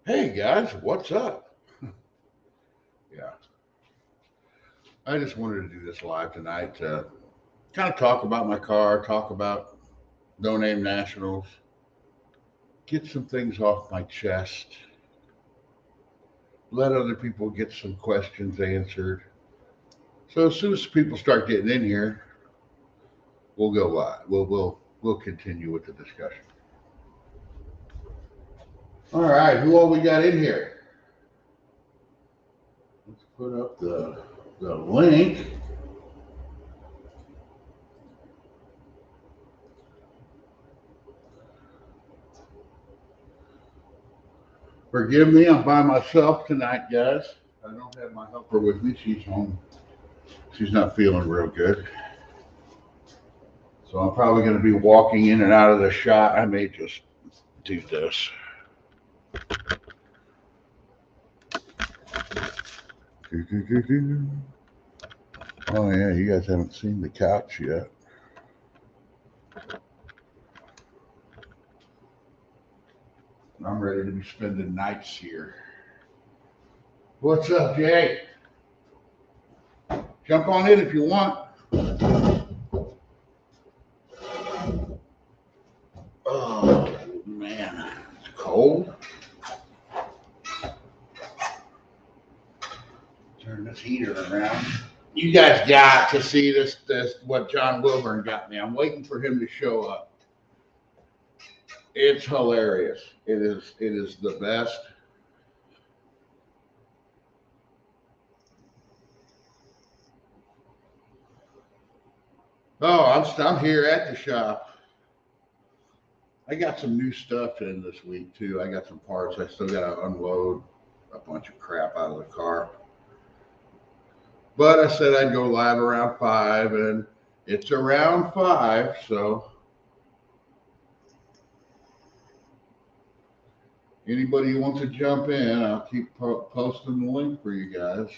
Hey guys, what's up? Yeah, I just wanted to do this live tonight to kind of talk about my car, talk about no name nationals, get some things off my chest, let other people get some questions answered. So as soon as people start getting in here, we'll go live. We'll continue with the discussion. All right, who all we got in here? Let's put up the link. Forgive me, I'm by myself tonight, guys. I don't have my helper with me. She's home. She's not feeling real good. So I'm probably going to be walking in and out of the shot. I may just do this. Oh, yeah, you guys haven't seen the couch yet. I'm ready to be spending nights here. What's up, Jay? Jump on in if you want. Oh, man, it's cold. Turn this heater around. You guys got to see this what John Wilburn got me. I'm waiting for him to show up. It's hilarious. It is the best. Oh, I'm here at the shop. I got some new stuff in this week too. I got some parts. I still got to unload a bunch of crap out of the car. But I said I'd go live around 5, and it's around 5, so anybody who wants to jump in, I'll keep posting the link for you guys.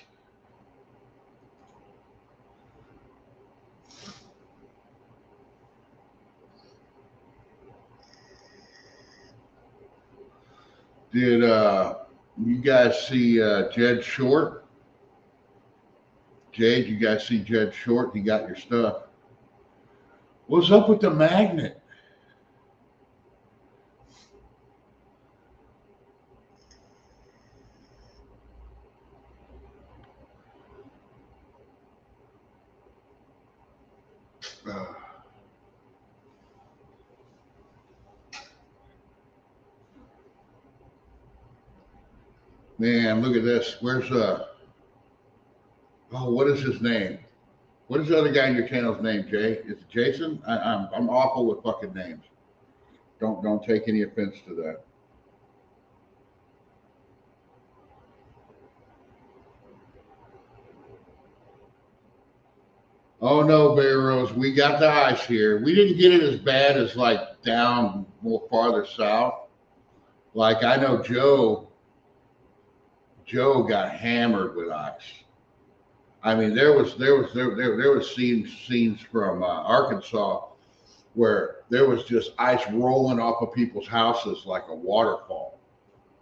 Did you guys see Jed Short? Jade, you guys see Jed Short? He got your stuff. What's up with the magnet? Uh, Man, look at this. Where's oh, what is his name? What is the other guy in your channel's name, Jay? Is it Jason? I'm awful with fucking names. Don't take any offense to that. Oh no, Bear Rose, we got the ice here. We didn't get it as bad as like down more farther south. Like I know Joe got hammered with ice. I mean, there was scenes from Arkansas where there was just ice rolling off of people's houses like a waterfall.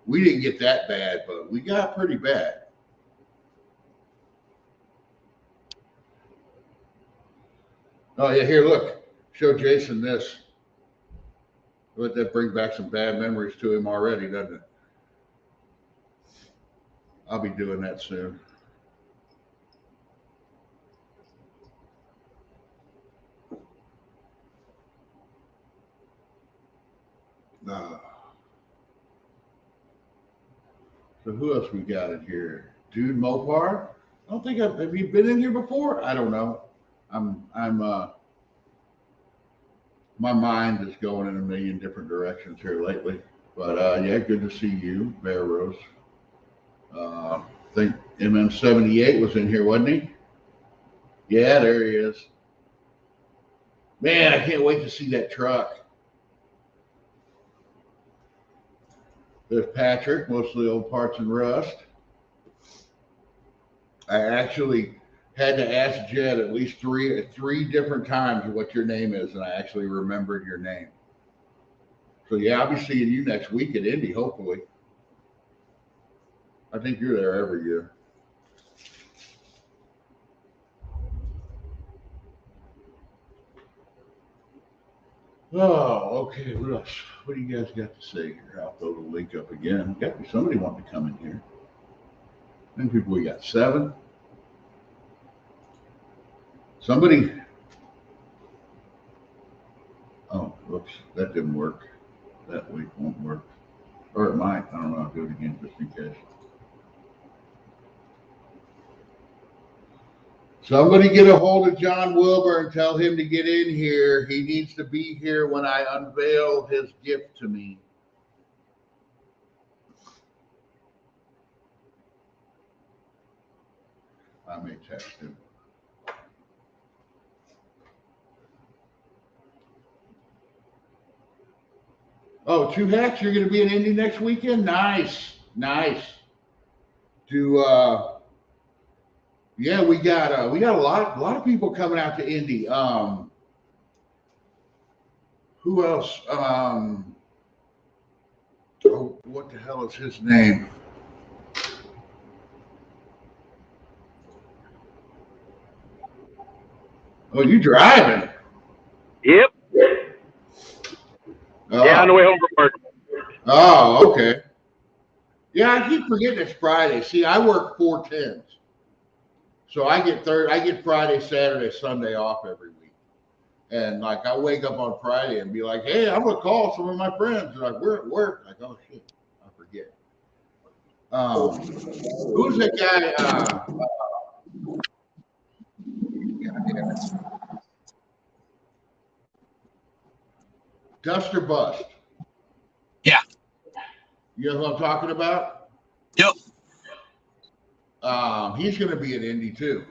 We didn't get that bad, but we got pretty bad. Oh yeah, here look, show Jason this. Let that bring back some bad memories to him already, doesn't it? I'll be doing that soon. Uh, so who else we got in here? Dude Mopar? I don't think have you been in here before? I don't know. I'm my mind is going in a million different directions here lately. But yeah, good to see you, Bear Rose. I think MM78 was in here, wasn't he? Yeah, there he is. Man, I can't wait to see that truck. There's Patrick, mostly old parts and rust. I actually had to ask Jed at least three different times what your name is, and I actually remembered your name. So yeah, I'll be seeing you next week at Indy, hopefully. I think you're there every year. Oh, okay. What else? What do you guys got to say here? I'll throw the link up again. Got to be somebody wanting to come in here. How many people we got? 7. Somebody. Oh, whoops. That didn't work. That link won't work. Or it might. I don't know. I'll do it again just in case. Somebody get a hold of John Wilbur and tell him to get in here. He needs to be here when I unveil his gift to me. I may text him. Oh, 2 hacks. You're going to be in Indy next weekend? Nice. Nice. Yeah, we got a lot of people coming out to Indy. Who else? Oh, what the hell is his name? Oh, you driving? Yep. Oh. Yeah, on the way home from work. Oh, okay. Yeah, I keep forgetting it's Friday. See, I work 4/10s. So I get Friday, Saturday, Sunday off every week. And like I wake up on Friday and be like, hey, I'm gonna call some of my friends. They're like, we're at work. Like, oh shit, I forget. Who's that guy? Duster Bust. Yeah. You know who I'm talking about? Yep. He's gonna be at Indy too.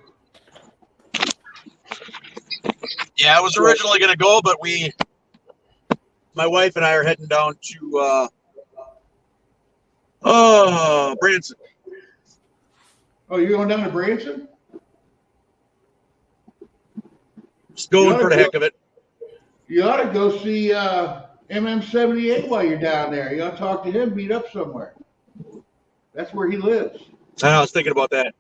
Yeah, I was originally going to go, but my wife and I are heading down to Branson. Oh, you're going down to Branson? Just going for the heck of it. You ought to go see MM78 while you're down there. You ought to talk to him, meet up somewhere. That's where he lives. I was thinking about that.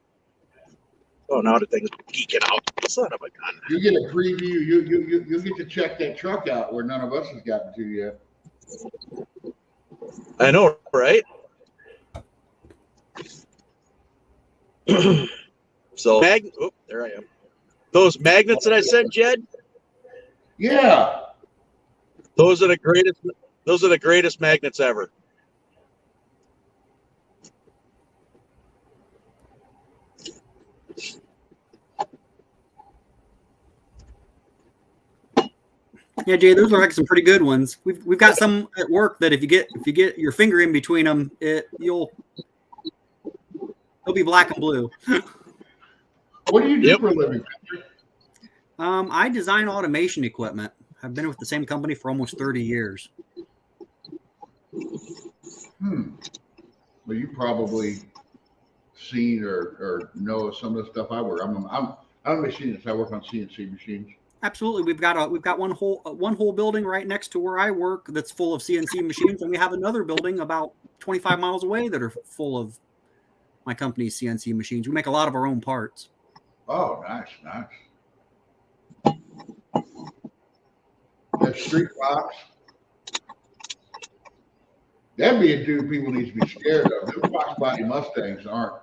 Oh, now the thing's geeking out. Son of a gun. You get a preview. You get to check that truck out where none of us has gotten to yet. I know, right? So, there I am. Those magnets that I sent, Jed? Yeah. Those are the greatest. Those are the greatest magnets ever. Yeah, Jay, those are like some pretty good ones. We've got some at work that if you get your finger in between them, it'll be black and blue. What do you do for a living? I design automation equipment. I've been with the same company for almost 30 years. Well, you probably seen or know some of the stuff I work. I'm a machinist. I work on CNC machines. Absolutely, we've got one whole building right next to where I work that's full of CNC machines, and we have another building about 25 miles away that are full of my company's CNC machines. We make a lot of our own parts. Oh, nice. That street box. That'd be a dude people need to be scared of. Those box body Mustangs aren't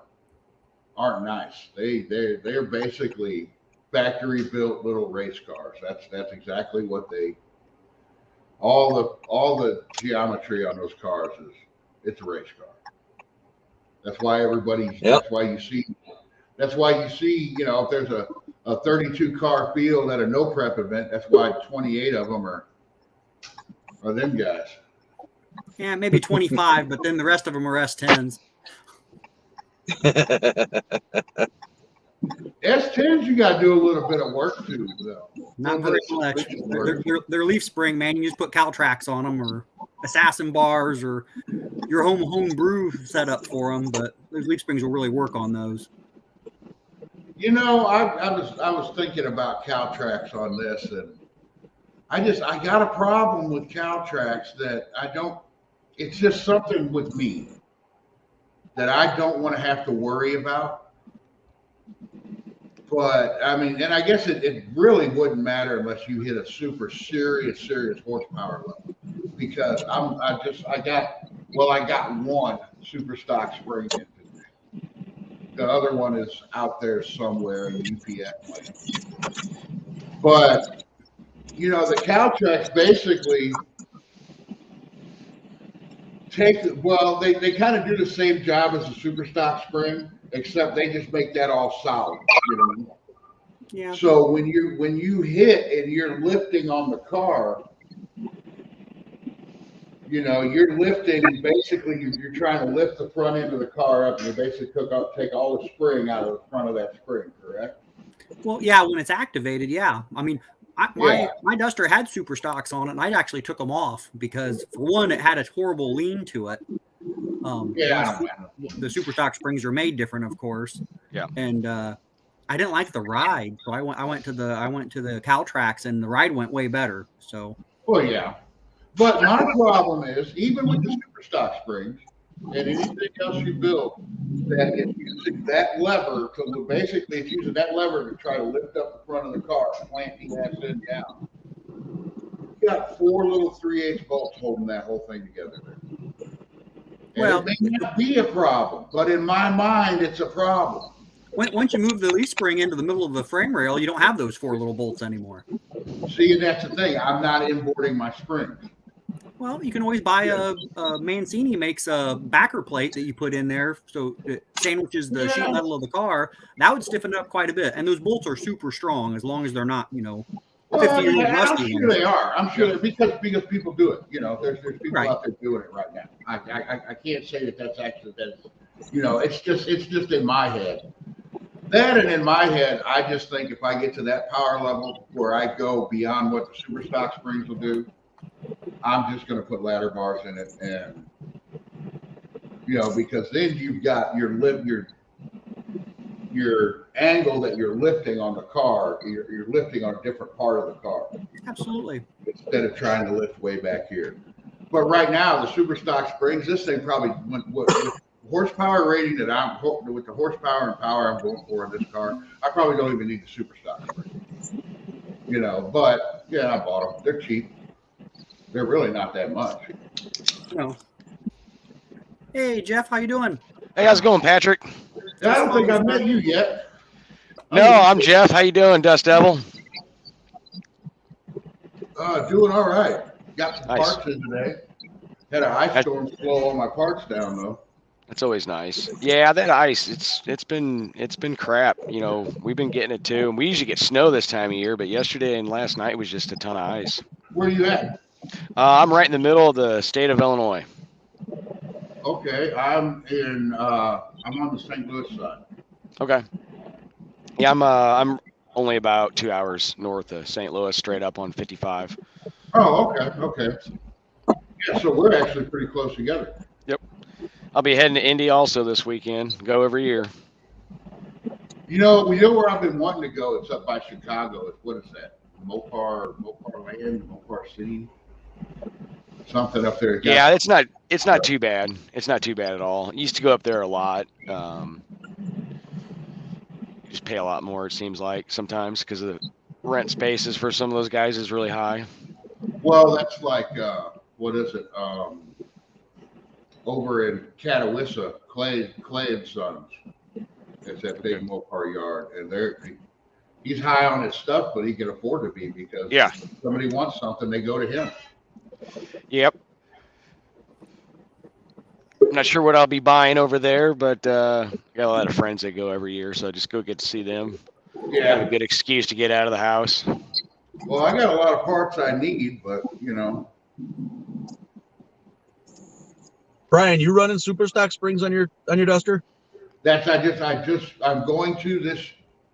nice. They're basically factory built little race cars. That's exactly what all the geometry on those cars it's a race car. That's why that's why you see, if there's a 32 car field at a no prep event, that's why 28 of them are them guys. Yeah, maybe 25, but then the rest of them are S10s. S10s, you got to do a little bit of work too, though. Not very much. They're leaf spring, man. You just put Caltrax on them, or assassin bars, or your home brew setup for them. But those leaf springs will really work on those. You know, I was thinking about Caltrax on this, and I got a problem with Caltrax that I don't. It's just something with me. that I don't want to have to worry about. But I mean, and I guess it really wouldn't matter unless you hit a super serious horsepower level, because I got one super stock spring engine. The other one is out there somewhere in the UPS land. But you know, the Caltrex basically they kind of do the same job as the super stock spring, except they just make that all solid, you know. Yeah. So when you hit and you're lifting on the car, you know, you're lifting, basically you're trying to lift the front end of the car up, and you basically take all the spring out of the front of that spring, correct? Well, yeah, when it's activated, yeah. I mean, my Duster had super stocks on it, and I actually took them off because, for one, it had a horrible lean to it. The super stock springs are made different, of course. Yeah. And I didn't like the ride, so I went to the Caltrax, and the ride went way better. So. Well, yeah. But my problem is, even with the super stock springs and anything else you build, that it's using that lever it's using that lever to try to lift up the front of the car, plant the ass in down. You got 4 little 3/8 bolts holding that whole thing together. And it may not be a problem, but in my mind, it's a problem. Once you move the leaf spring into the middle of the frame rail, you don't have those 4 little bolts anymore. See, and that's the thing. I'm not importing my springs. Well, you can always buy a Mancini makes a backer plate that you put in there, so it sandwiches the sheet metal of the car. That would stiffen it up quite a bit, and those bolts are super strong as long as they're not, 50-year-old rusty. I'm sure they are. I'm sure because people do it. You know, there's people out there doing it right now. I can't say that's actually it's just in my head. That, and in my head, I just think if I get to that power level where I go beyond what the super stock springs will do, I'm just going to put ladder bars in it, and because then you've got your angle that you're lifting on the car. You're lifting on a different part of the car. Absolutely. Instead of trying to lift way back here. But right now, the super stock springs, this thing probably with horsepower rating with the horsepower and power I'm going for in this car, I probably don't even need the super stock springs. But yeah, I bought them. They're cheap. They're really not that much. No. Hey, Jeff, how you doing? Hey, how's it going, Patrick? I don't think I've met you yet. No, I'm Jeff. How you doing, Dust Devil? Doing all right. Got some Nice. parts in today. Had an ice storm slow all my parts down though. That's always nice. Yeah, that ice, it's been crap. We've been getting it too. And we usually get snow this time of year, but yesterday and last night was just a ton of ice. Where are you at? I'm right in the middle of the state of Illinois. Okay, I'm on the St. Louis side. Okay. Yeah, I'm only about 2 hours north of St. Louis, straight up on 55. Oh, okay. Yeah, so we're actually pretty close together. Yep. I'll be heading to Indy also this weekend. Go every year. We know where I've been wanting to go. It's up by Chicago. What is that? Mopar Land, Mopar City, something up there. Yeah, it's not too bad. It's not too bad at all. I used to go up there a lot. Just pay a lot more, it seems like, sometimes, because the rent spaces for some of those guys is really high. Well, that's like what is it? Over in Catawissa, Clay and Sons. It's that big Mopar yard, and he's high on his stuff, but he can afford to be because if somebody wants something, they go to him. Yep. I'm not sure what I'll be buying over there, but I got a lot of friends that go every year, so I just go get to see them. Yeah. Have a good excuse to get out of the house. Well, I got a lot of parts I need, but Brian, you running super stock springs on your Duster? I'm going to this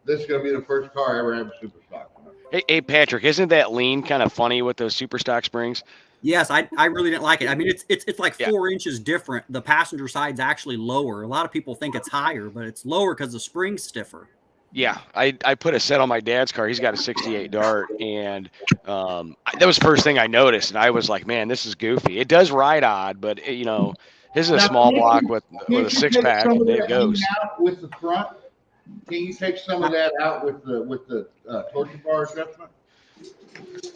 is going to be the first car I ever have a super stock. Hey, Patrick, isn't that lean kind of funny with those super stock springs? Yes, I really didn't like it. I mean, it's like 4 inches different. The passenger side's actually lower. A lot of people think it's higher, but it's lower because the spring's stiffer. Yeah, I put a set on my dad's car. He's got a 68 Dart, and that was the first thing I noticed, and I was like, man, this is goofy. It does ride odd, but, His is a Now, small can't block you- with can't a you six take pack, some and of it that goes. hanging out with the front? Can you take some of that out with the torsion bar adjustment?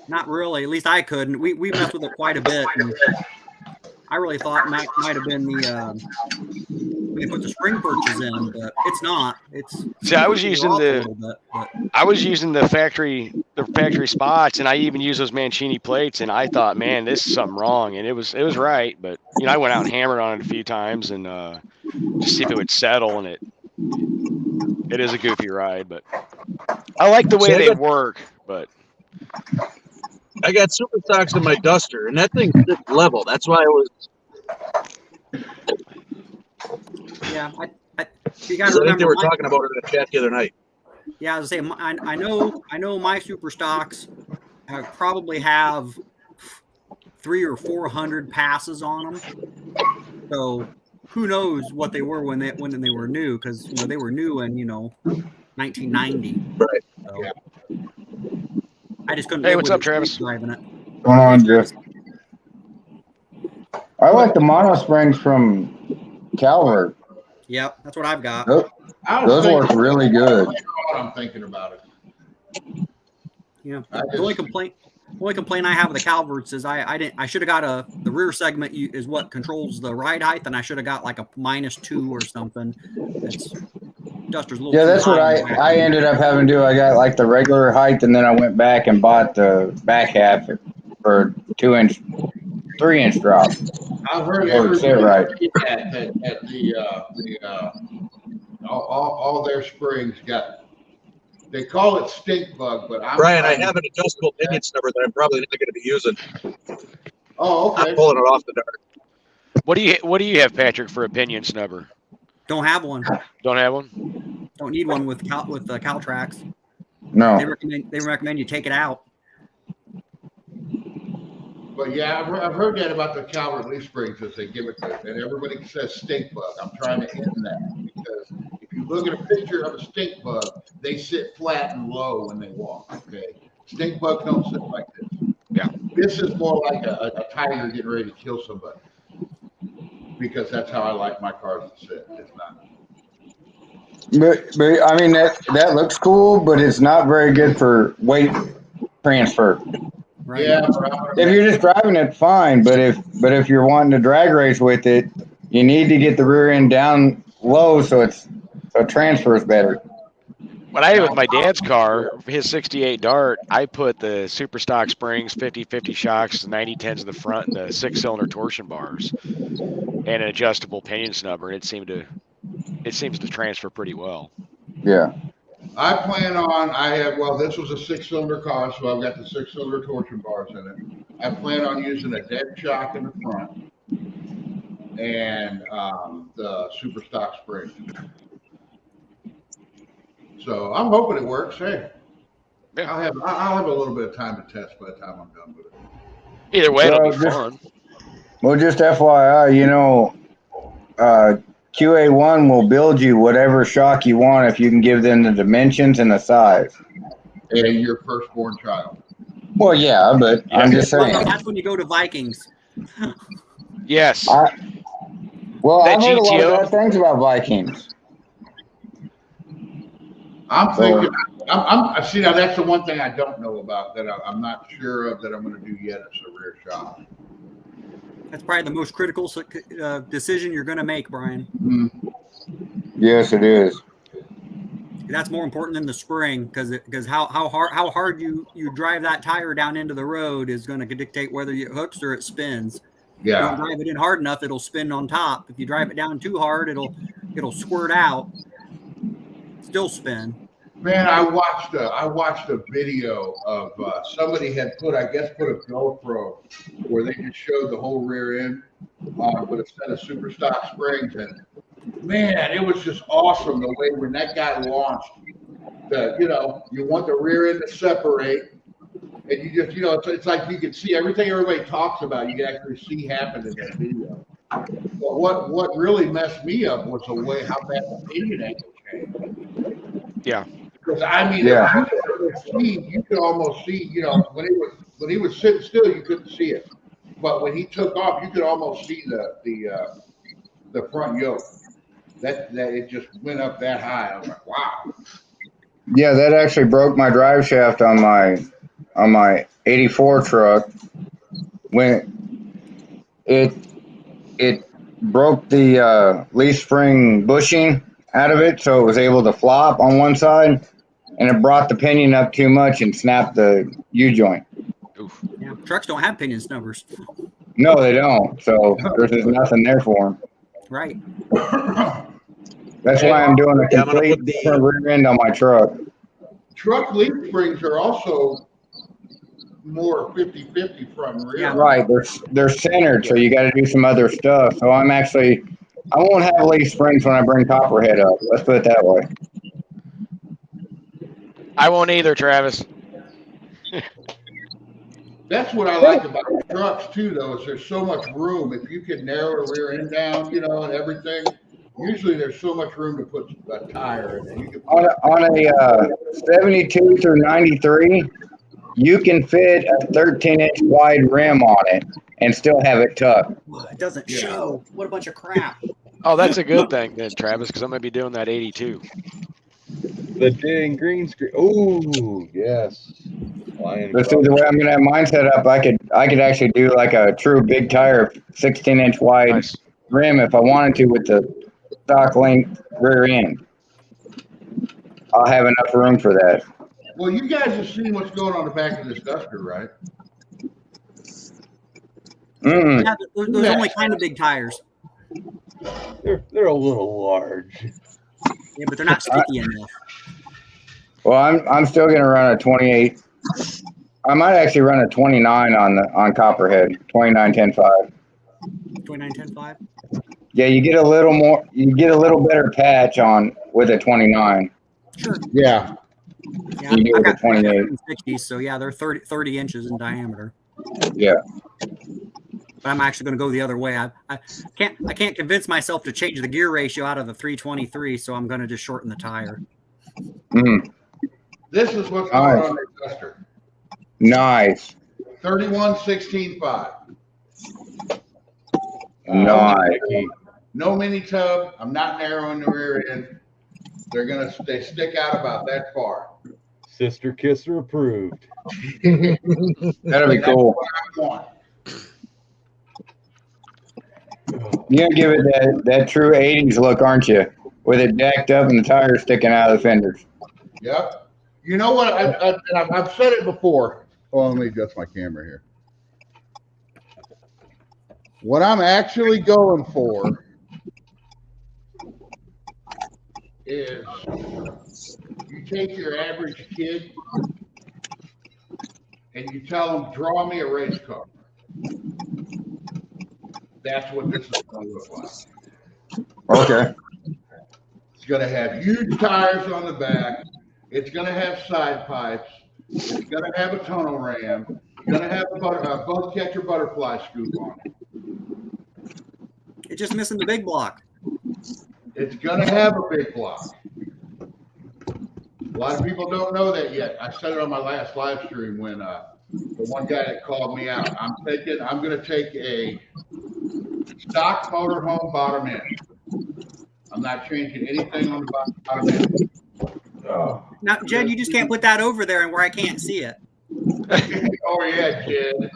Not really. At least I couldn't. We messed with it quite a bit, and I really thought Mac might have been the when they put the spring perches in, but it's not. It's See, I was they're using off a the little bit, but factory spots, and I even used those Mancini plates, and I thought, man, this is something wrong, and it was right, but I went out and hammered on it a few times and just see if it would settle, and it is a goofy ride, but I like the way See, they work, but I got super stocks in my Duster, and that thing sits level. That's why I was. yeah, you got I to think they remember. were talking about it in the chat the other night. Yeah, I was saying, I know my super stocks probably have 300 or 400 passes on them. So who knows what they were when they were new, because they were new in 1990. Right. So I just couldn't hey, live what's with up, it Travis? driving it. What's going on, Jeff? I like the mono springs from Calvert. Yep, that's what I've got. Those work really good. I'm thinking about it. Yeah, the only complaint I have with the Calverts is I should have got the rear segment is what controls the ride height, and I should have got like a -2 or something. Duster's a little Yeah, too that's what high. I ended up having to do. I got like the regular height, and then I went back and bought the back half for 3-inch drop. I've heard everybody at all their springs got. They call it stink bug, but Brian, I have an adjustable pinion snubber that I'm probably not going to be using. Oh, okay. I'm pulling it off the dart. What do you have, Patrick, for a pinion snubber? Don't have one. Don't have one? Don't need one with Caltrax. No. They recommend you take it out. But yeah, I've heard that about the Calvert leaf springs as they give it to, and everybody says stink bug. I'm trying to end that because if you look at a picture of a stink bug, they sit flat and low when they walk. Okay, stink bugs don't sit like this. Yeah, this is more like a tiger getting ready to kill somebody because that's how I like my cars to sit. It's not. But I mean that looks cool, but it's not very good for weight transfer. Right. Yeah. If you're just driving it, fine. But if you're wanting to drag race with it, you need to get the rear end down low so it transfers better. What I did with my dad's car, his 68 Dart, I put the super stock springs, 50/50 shocks, 90/10s in the front, and the 6-cylinder torsion bars, and an adjustable pinion snubber, and it seems to transfer pretty well. Yeah. I plan on, this was a 6-cylinder car, so I've got the 6-cylinder torsion bars in it. I plan on using a dead shock in the front and the super stock springs. So I'm hoping it works. Hey, Yeah. I'll have a little bit of time to test by the time I'm done with it. Either way, it'll be fun. Well, just FYI, QA1 will build you whatever shock you want if you can give them the dimensions and the size. And your firstborn child. Well, yeah, but I'm just saying. Well, that's when you go to Vikings. Yes. I've heard a lot GTO. of bad things about Vikings. I'm thinking. I see now. That's the one thing I don't know about that I'm not sure of that I'm going to do yet. It's a rear shock. That's probably the most critical decision you're going to make, Brian. Mm-hmm. Yes, it is. That's more important than the spring because how hard you drive that tire down into the road is going to dictate whether it hooks or it spins. Yeah. If you don't drive it in hard enough, it'll spin on top. If you drive it down too hard, it'll squirt out, still spin. Man, I watched a video of somebody had put a GoPro where they just showed the whole rear end with a set of super stock springs, and man, it was just awesome the way when that guy launched. You want the rear end to separate, and you just it's like you can see everything everybody talks about. You can actually see happen in that video. But what really messed me up was the way how bad the pinion angle changed. Yeah. Because I mean, you could almost see, when he was sitting still, you couldn't see it, but when he took off, you could almost see the the front yoke. That it just went up that high. I was like, wow. Yeah, that actually broke my drive shaft on my '84 truck. When it broke the leaf spring bushing out of it, so it was able to flop on one side, and it brought the pinion up too much and snapped the U-joint. Oof. Yeah, trucks don't have pinion snubbers. No, they don't. So there's just nothing there for them. Right. That's why I'm doing a Yeah, I'm gonna complete put the- different rear end on my truck. Truck leaf springs are also more 50-50 front and rear. Yeah. Right, they're centered, so you got to do some other stuff. So I won't have leaf springs when I bring Copperhead up. Let's put it that way. I won't either, Travis. That's what I like about trucks too, though, is there's so much room. If you can narrow the rear end down, you know, and everything, usually there's so much room to put a tire in. And you can On a 72 through 93, you can fit a 13-inch wide rim on it and still have it tucked. It doesn't show. What a bunch of crap. Oh, that's a good thing then, Travis, because I'm gonna be doing that 82. The dang green screen. Oh, yes. Flying But see, the way I'm gonna have mine set up, I could actually do like a true big tire 16-inch wide Nice. rim if I wanted to with the stock length rear end. I'll have enough room for that. Well, you guys have seen what's going on the back of this Duster, right? Mm. Yeah, those only kind of big tires. They're a little large. Yeah, but they're not sticky enough. Well, I'm still gonna run a 28. I might actually run a 29 on Copperhead, 29.10.5. 29.10.5. Yeah, you get a little better patch on with a 29. Sure. Yeah. Yeah, You do I with a got 28. 60s, so yeah, they're 30 inches in diameter. Yeah. But I'm actually going to go the other way. I can't convince myself to change the gear ratio out of the 323, so I'm going to just shorten the tire. Mm. This is what's going on in the Duster. Nice. 31.16.5. Nice. No mini tub. I'm not narrowing the rear end. They stick out about that far. Sister Kisser approved. That'll be That's cool. what I want. You're gonna give it that true 80s look, aren't you? With it decked up and the tires sticking out of the fenders. Yep. You know what? I've said it before. Oh, let me adjust my camera here. What I'm actually going for is you take your average kid and you tell them, draw me a race car. That's what this is going to look like. Okay. It's going to have huge tires on the back. It's going to have side pipes. It's going to have a tunnel ram. It's going to have a bug catcher butterfly scoop on it. It's just missing the big block. It's going to have a big block. A lot of people don't know that yet. I said it on my last live stream when the one guy that called me out. I'm going to take a stock motorhome bottom end. I'm not changing anything on the bottom end. Now, Jed, you just can't put that over there and where I can't see it. Oh yeah, Jed.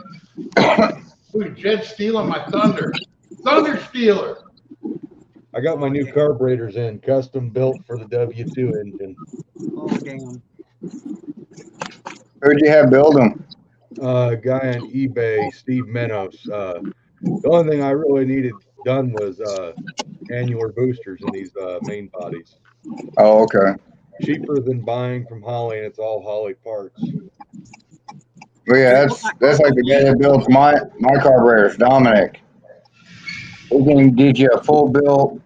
Dude, Jed's stealing my thunder. Thunder stealer. I got my new carburetors in, custom built for the W2 engine. Oh, damn. Who'd you have build them? Guy on eBay, Steve Menos. The only thing I really needed done was annular boosters in these main bodies. Oh, okay. Cheaper than buying from Holly, and it's all Holly parts. Well, yeah, that's like the guy that builds my carburetors, Dominic. He can get you a full built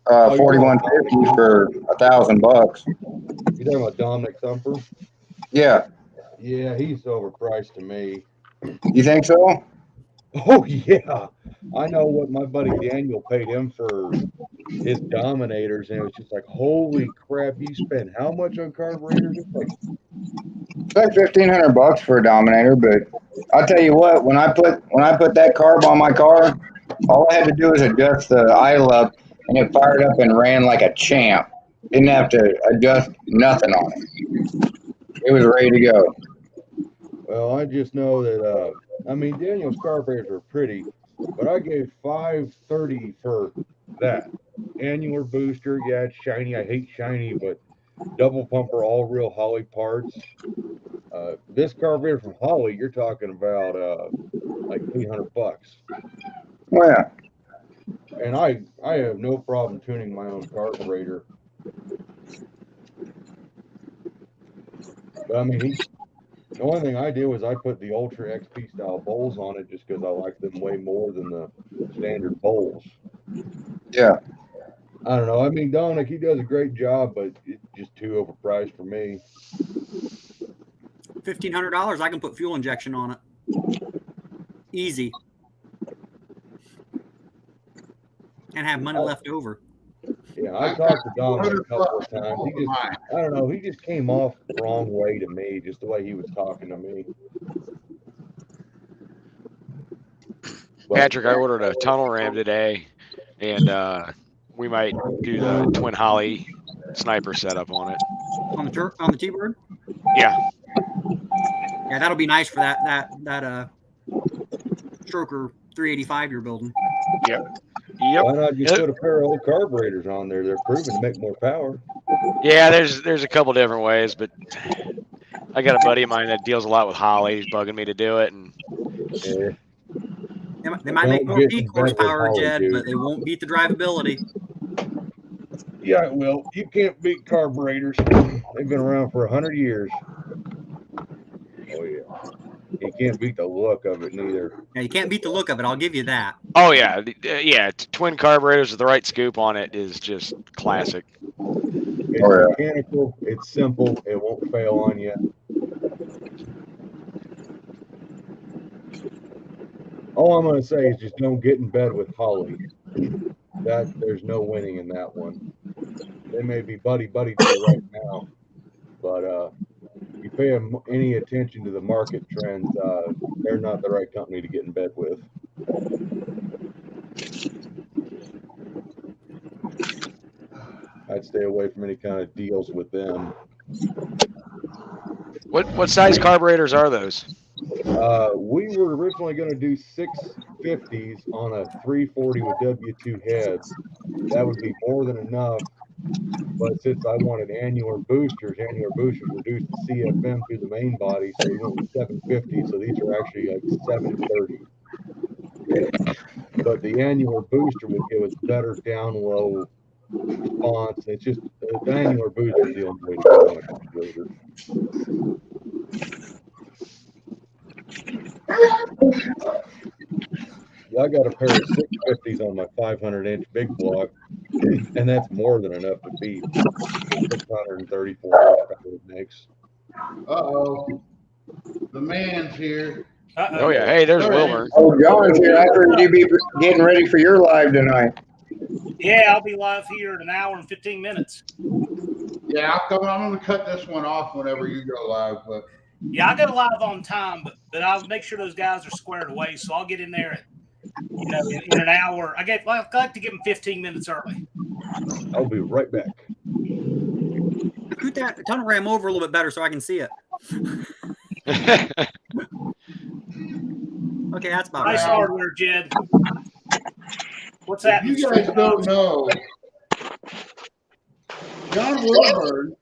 4150 for $1,000. You talking about Dominic Thumper? Yeah. Yeah, he's overpriced to me. You think so? Oh yeah, I know what my buddy Daniel paid him for his Dominators, and it was just like, holy crap! You spent how much on carburetors? It's like It's like $1,500 for a Dominator, but I'll tell you what, when I put that carb on my car, All I had to do was adjust the idle up, and it fired up and ran like a champ. Didn't have to adjust nothing on it. It was ready to go. Well, I just know that I mean, Daniel's carburetors are pretty, but I gave $530 for that annular booster. Yeah, it's shiny. I hate shiny, but double pumper, all real Holly parts. This carburetor from Holly, you're talking about like $800. Well, yeah. And I have no problem tuning my own carburetor. But I mean, the only thing I did was I put the Ultra XP style bowls on it just because I like them way more than the standard bowls. Yeah. I don't know. I mean, Dominic, he does a great job, but it's just too overpriced for me. $1,500, I can put fuel injection on it. Easy. And have money left over. Yeah, I talked to Dominic a couple of times. He just, I don't know, he just came off the wrong way to me, just the way he was talking to me. Patrick, I ordered a tunnel ram today, and we might do the twin Holly sniper setup on it. On the T-Bird? Yeah. Yeah, that'll be nice for that stroker 385 you're building. Yep. Yep. Why not just put a pair of old carburetors on there? They're proven to make more power. Yeah, there's a couple different ways, but I got a buddy of mine that deals a lot with Holly. He's bugging me to do it, and Yeah. They might make more peak horsepower, Jed, but they won't beat the drivability. Yeah, well, you can't beat carburetors. They've been around for 100 years. Oh yeah. You can't beat the look of it neither. Yeah, you can't beat the look of it. I'll give you that. oh yeah, yeah, twin carburetors with the right scoop on it is just classic. It's mechanical. It's simple. It won't fail on you. All I'm going to say is just don't get in bed with Holly. There's no winning in that one. They may be buddy to you right now, but if you pay them any attention to the market trends, they're not the right company to get in bed with. I'd stay away from any kind of deals with them. What size carburetors are those? We were originally going to do 650s on a 340 with W2 heads. That would be more than enough. But since I wanted annular boosters reduced the CFM through the main body, so we went with 750. So these are actually like 730. But the annular booster would give us better down low response. It's just the annular booster is the only way to go on a carburetor. I got a pair of 650s on my 500-inch big block, and that's more than enough to beat 634 horsepower it makes. Uh-oh. The man's here. Oh yeah, hey, there's Wilmer. Oh, John's here. I heard you be getting ready for your live tonight. Yeah, I'll be live here in an hour and 15 minutes. Yeah, I'm going to cut this one off whenever you go live, but Yeah, I go live on time, but I'll make sure those guys are squared away. So I'll get in there at, in an hour. I like to give them 15 minutes early. I'll be right back. Scoot that tunnel ram over a little bit better so I can see it. Okay, that's about Nice right. hardware, Jed. What's that? you guys don't know. John Wilburn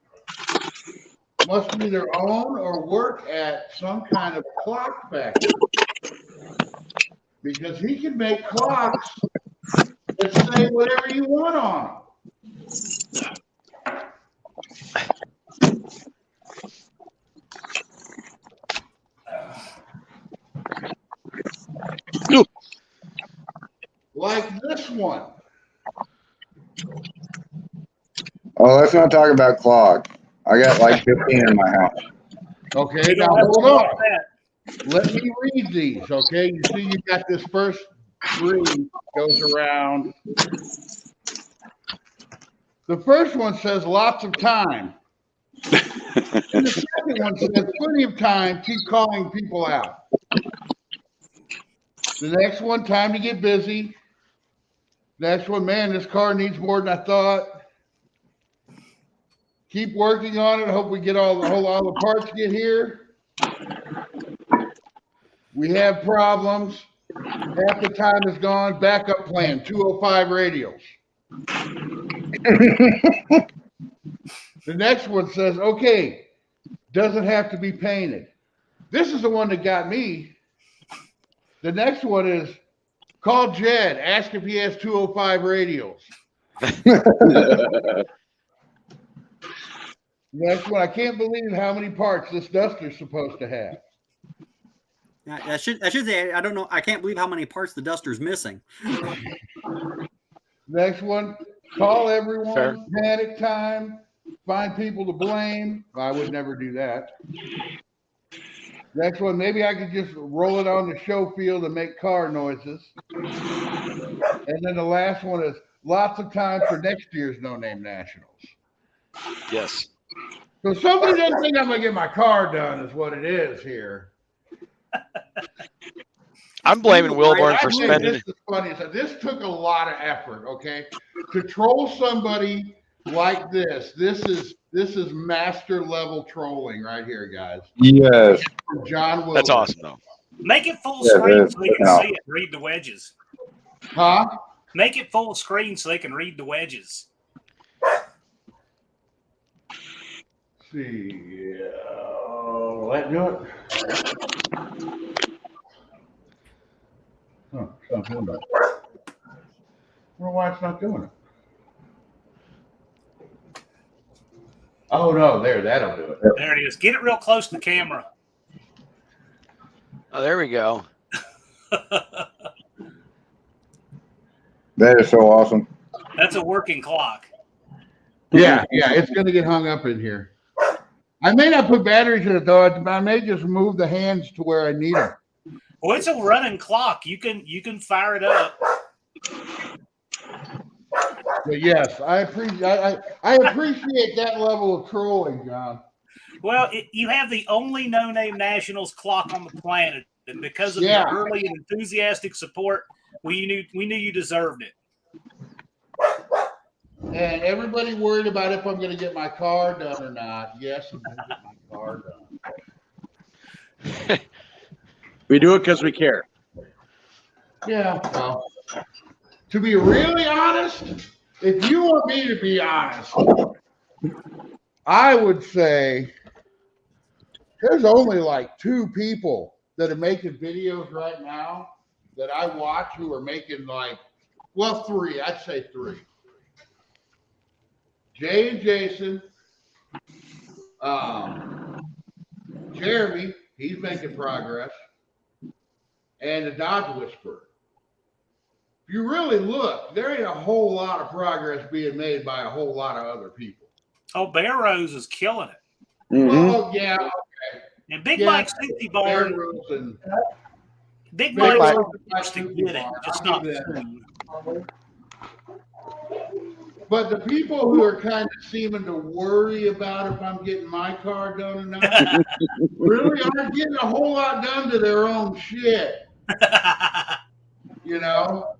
must either own or work at some kind of clock factory because he can make clocks that say whatever you want on them. Like this one. Oh, let's not talk about clock. I got like 15 in my house. Okay, now hold on. Let me read these, okay? You see you got this first three goes around. The first one says lots of time. And the second one says plenty of time, keep calling people out. The next one, time to get busy. Next one, man, this car needs more than I thought. Keep working on it. Hope we get all the parts get here. We have problems. Half the time is gone. Backup plan, 205 radials. The next one says, okay, doesn't have to be painted. This is the one that got me. The next one is, call Jed, ask if he has 205 radials. Next one, I can't believe how many parts this Duster's supposed to have. I should say, I don't know. I can't believe how many parts the Duster's missing. Next one, call everyone, Fair. panic time, find people to blame. I would never do that. Next one, maybe I could just roll it on the show field and make car noises. And then the last one is lots of time for next year's No Name Nationals. Yes. So somebody doesn't think I'm going to get my car done is what it is here. I'm blaming Wilborn I for think spending. This is funny. So this took a lot of effort, okay? To troll somebody like this is master level trolling right here, guys. Yes. John Wilborn. That's awesome, though. Make it full Yeah, screen so they can yeah. see it. Read the wedges. Huh? Make it full screen so they can read the wedges. Let's see. Let do it. Oh, it's not doing that. I don't know why it's not doing it. Oh no, that'll do it. There it is. Get it real close to the camera. Oh, there we go. That is so awesome. That's a working clock. Yeah, it's gonna get hung up in here. I may not put batteries in it though. I may just move the hands to where I need them. Well, it's a running clock. You can fire it up. But yes, I appreciate that level of trolling, John. Well, you have the only No Name Nationals clock on the planet, and because of your early and enthusiastic support, we knew you deserved it. And everybody worried about if I'm going to get my car done or not. Yes, I'm going to get my car done. We do it because we care. Yeah, well, to be really honest, if you want me to be honest, I would say there's only like 2 people that are making videos right now that I watch who are making 3. I'd say 3. Jay and Jason, Jeremy, he's making progress, and the Dodge Whisperer. If you really look, there ain't a whole lot of progress being made by a whole lot of other people. Oh, Bear Rose is killing it. Mm-hmm. Oh, yeah, okay. And Big Mike's 50 barn. Big Mike. Mike wants to get it, just not soon. But the people who are kind of seeming to worry about if I'm getting my car done or not really aren't getting a whole lot done to their own shit. You know?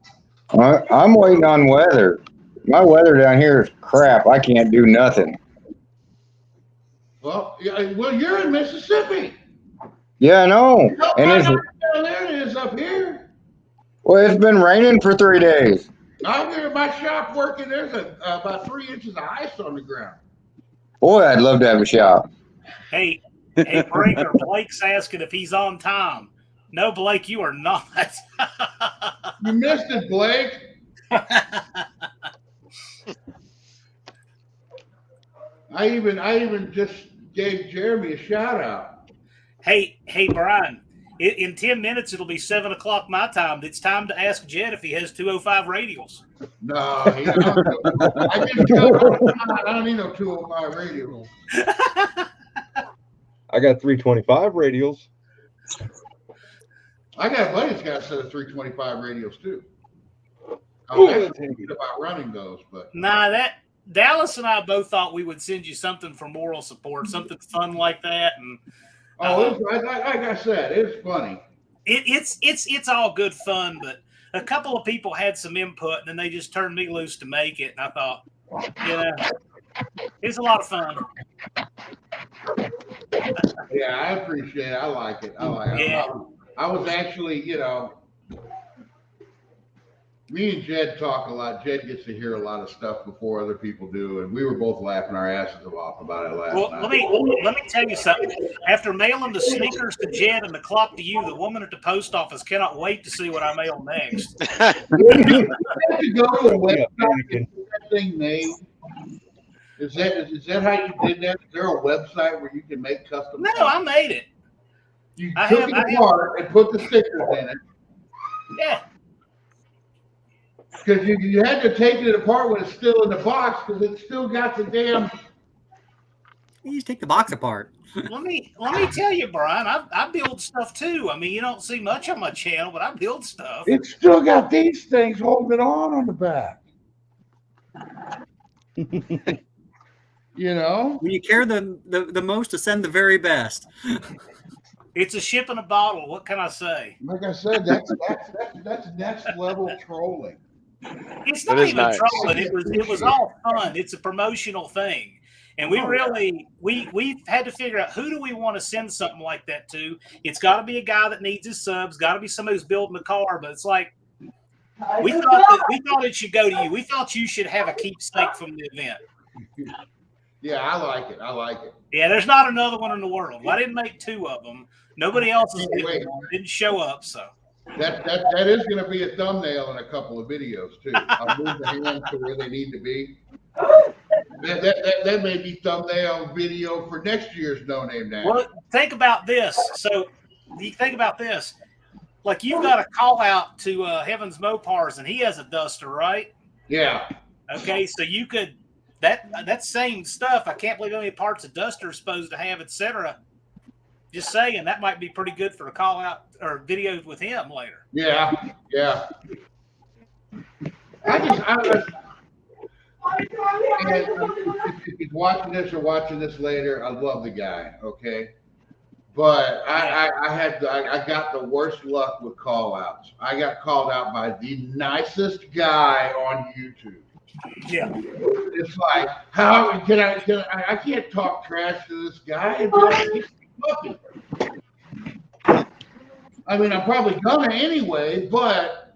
I'm waiting on weather. My weather down here is crap. I can't do nothing. Well, you're in Mississippi. Yeah, I know. And it's, Down there it is up here. well, it's been raining for 3 days. Out there in my shop working, there's about 3 inches of ice on the ground. Boy, I'd love to have a shop. Hey, Breaker, Blake's asking if he's on time. No, Blake, you are not. You missed it, Blake. I even just gave Jeremy a shout out. Hey, Brian. In 10 minutes, it'll be 7 o'clock my time. It's time to ask Jed if he has 205 radials. No, I don't need no 205 radio. I got 325 radials. I got a buddy that's got a set of 325 radios too. I was actually thinking about running those, but Nah, that Dallas and I both thought we would send you something for moral support, something fun like that, and like I said, it's funny. it's all good fun. But a couple of people had some input, and then they just turned me loose to make it. And I thought, you know, it's a lot of fun. Yeah, I appreciate it. I like it. Yeah. I was actually, me and Jed talk a lot. Jed gets to hear a lot of stuff before other people do, and we were both laughing our asses off about it last Well, night. let me tell you something. After mailing the sneakers to Jed and the clock to you, the woman at the post office cannot wait to see what I mail next. You have to go to a website to get that thing made. Is that how you did that? Is there a website where you can make custom? No, I made it. You took it apart and put the stickers in it. Yeah. Because you had to take it apart when it's still in the box because it's still got the damn. You just take the box apart. Let me tell you, Brian, I build stuff too. I mean, you don't see much on my channel, but I build stuff. It's still got these things holding it on the back. When you care the most to send the very best. It's a ship in a bottle. What can I say? Like I said, that's next level trolling. It's not even trolling. It was all fun. It's a promotional thing. And we've had to figure out who do we want to send something like that to. It's got to be a guy that needs his subs. Got to be somebody who's building a car. But it's like we thought it should go to you. We thought you should have a keepsake from the event. Yeah, I like it. Yeah, there's not another one in the world. I didn't make two of them. Nobody else didn't show up. So that is going to be a thumbnail in a couple of videos too. I'll move the hands to where they need to be. That may be thumbnail video for next year's No Name National. Well, think about this. So you think about this. Like you've got a call out to Heaven's Mopars, and he has a duster, right? Yeah. Okay, so you could that same stuff. I can't believe how many parts a duster is supposed to have, etc. Just saying, that might be pretty good for a call out or videos with him later. Yeah. If he's watching this or watching this later, I love the guy. Okay. But I got the worst luck with call outs. I got called out by the nicest guy on YouTube. Yeah. It's like, how can I can't talk trash to this guy and be like, he's fucking. I mean, I'm probably gonna anyway, but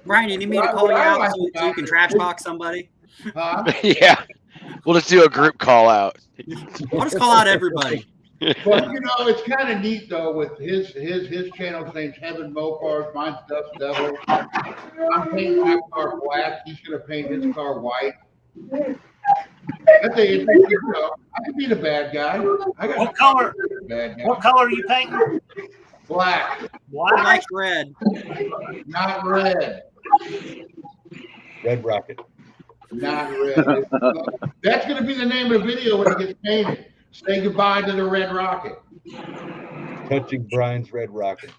Brian, you need me to call you out so you can trash talk somebody? Yeah. We'll just do a group call out. I'll just call out everybody. But it's kind of neat though with his channel's name's Heaven Mopars, mine's Dust Devil. I'm painting my car black. He's gonna paint his car white. I could be the bad guy. What color? What color are you painting? Black. Black. Like red. Not red. Red Rocket. Not red. That's gonna be the name of the video when it gets painted. Say goodbye to the Red Rocket. Touching Brian's Red Rocket.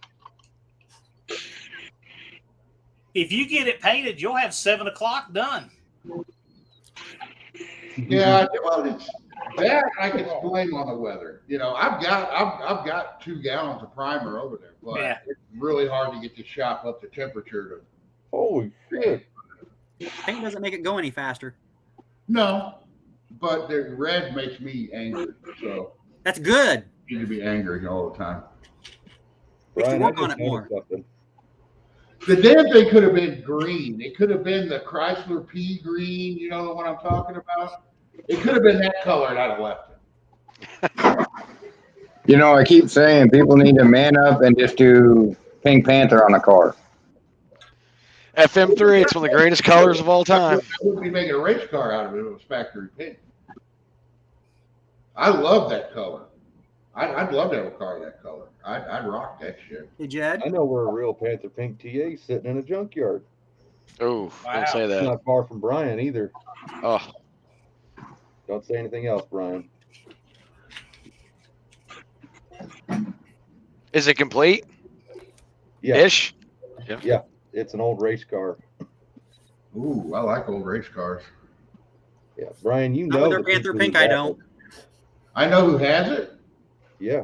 If you get it painted, you'll have 7 o'clock done. Yeah, well, it's that I can blame on the weather. I've got 2 gallons of primer over there, but it's really hard to get the shop up to temperature. Holy shit! Paint doesn't make it go any faster. No, but the red makes me angry. So that's good. You need to be angry all the time. Brian, work on it more. Something. The damn thing could have been green. It could have been the Chrysler P green. You know the one I'm talking about? It could have been that color, and I'd have left it. I keep saying people need to man up and just do Pink Panther on a car. FM3, it's one of the greatest colors of all time. I wouldn't be making a race car out of it if it was factory pink. I love that color. I'd love to have a car that color. I'd rock that shit. Hey, Jed? I know where a real Panther Pink TA is sitting in a junkyard. Oh, don't say It's that. not far from Brian either. Oh, Don't say anything else, Brian. is it complete? Yeah. Ish? Yeah. It's an old race car. Ooh, I like old race cars. Yeah. Brian, you Not know. with their Panther Pink, I don't. I know who has it. Yeah.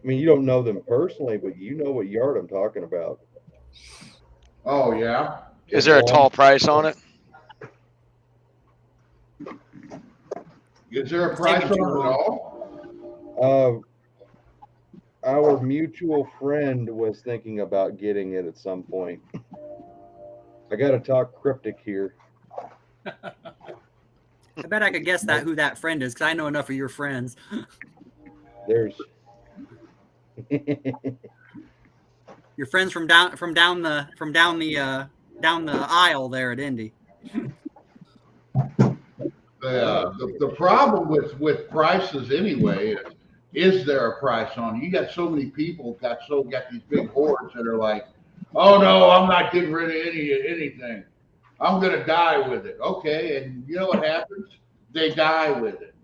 I mean, you don't know them personally, but you know what yard I'm talking about. Oh yeah. Is there a tall price on it? Is there a price on it at all? Our mutual friend was thinking about getting it at some point. I got to talk cryptic here. I bet I could guess who that friend is, because I know enough of your friends. There's your friends from down the aisle there at Indy. The problem with prices anyway is there a price on it? You got so many people got these big hordes that are like, oh no, I'm not getting rid of anything. I'm gonna die with it. Okay, and you know what happens? They die with it.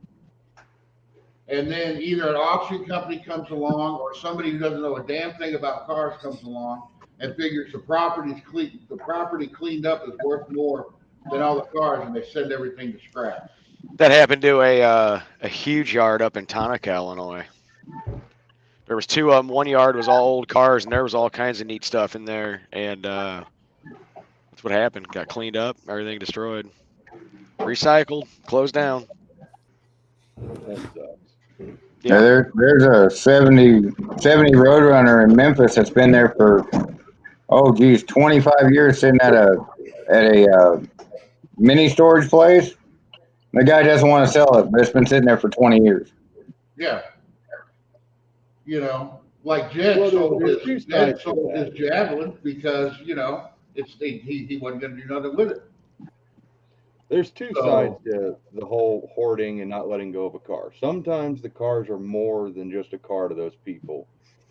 And then either an auction company comes along or somebody who doesn't know a damn thing about cars comes along and figures the property cleaned up is worth more than all the cars, and they send everything to scrap. That happened to a huge yard up in Tonka, Illinois. There was two of them. One yard was all old cars, and there was all kinds of neat stuff in there. And that's what happened. Got cleaned up, everything destroyed, recycled, closed down. That sucks. Yeah. There's a 70 Roadrunner in Memphis that's been there for 25 years, sitting at a mini storage place. The guy doesn't want to sell it, but it's been sitting there for 20 years. Yeah. You know, like Jed sold his Javelin because, you know, he wasn't going to do nothing with it. There's two sides to the whole hoarding and not letting go of a car. Sometimes the cars are more than just a car to those people.